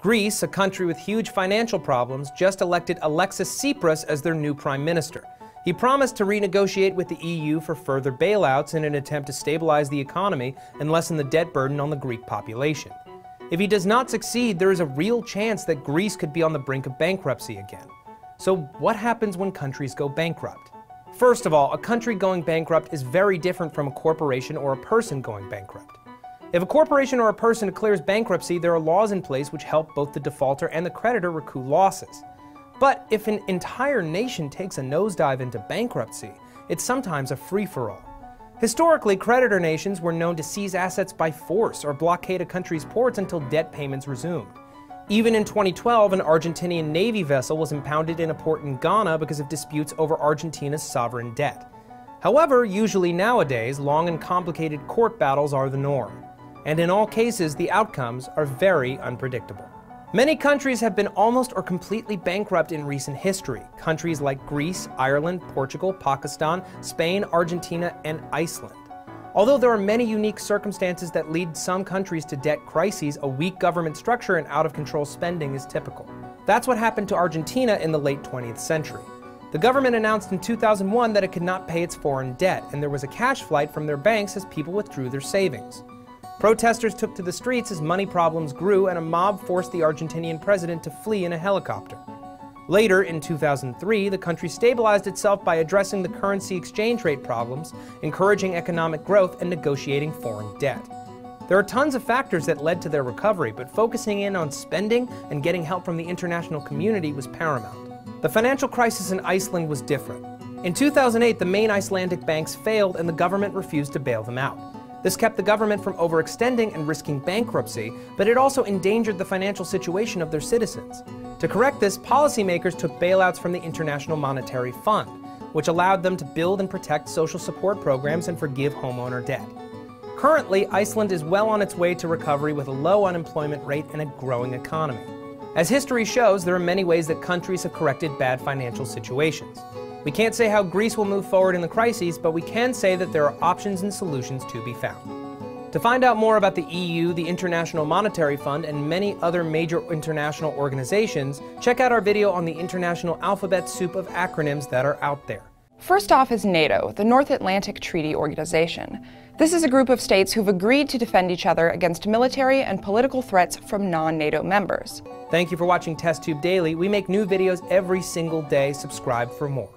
Greece, a country with huge financial problems, just elected Alexis Tsipras as their new prime minister. He promised to renegotiate with the EU for further bailouts in an attempt to stabilize the economy and lessen the debt burden on the Greek population. If he does not succeed, there is a real chance that Greece could be on the brink of bankruptcy again. So what happens when countries go bankrupt? First of all, a country going bankrupt is very different from a corporation or a person going bankrupt. If a corporation or a person declares bankruptcy, there are laws in place which help both the defaulter and the creditor recoup losses. But if an entire nation takes a nosedive into bankruptcy, it's sometimes a free-for-all. Historically, creditor nations were known to seize assets by force or blockade a country's ports until debt payments resumed. Even in 2012, an Argentinian Navy vessel was impounded in a port in Ghana because of disputes over Argentina's sovereign debt. However, usually nowadays, long and complicated court battles are the norm. And in all cases, the outcomes are very unpredictable. Many countries have been almost or completely bankrupt in recent history. Countries like Greece, Ireland, Portugal, Pakistan, Spain, Argentina, and Iceland. Although there are many unique circumstances that lead some countries to debt crises, a weak government structure and out-of-control spending is typical. That's what happened to Argentina in the late 20th century. The government announced in 2001 that it could not pay its foreign debt, and there was a cash flight from their banks as people withdrew their savings. Protesters took to the streets as money problems grew, and a mob forced the Argentinian president to flee in a helicopter. Later, in 2003, the country stabilized itself by addressing the currency exchange rate problems, encouraging economic growth, and negotiating foreign debt. There are tons of factors that led to their recovery, but focusing in on spending and getting help from the international community was paramount. The financial crisis in Iceland was different. In 2008, the main Icelandic banks failed and the government refused to bail them out. This kept the government from overextending and risking bankruptcy, but it also endangered the financial situation of their citizens. To correct this, policymakers took bailouts from the International Monetary Fund, which allowed them to build and protect social support programs and forgive homeowner debt. Currently, Iceland is well on its way to recovery with a low unemployment rate and a growing economy. As history shows, there are many ways that countries have corrected bad financial situations. We can't say how Greece will move forward in the crises, but we can say that there are options and solutions to be found. To find out more about the EU, the International Monetary Fund, and many other major international organizations, check out our video on the international alphabet soup of acronyms that are out there. First off is NATO, the North Atlantic Treaty Organization. This is a group of states who've agreed to defend each other against military and political threats from non-NATO members. Thank you for watching TestTube Daily. We make new videos every single day. Subscribe for more.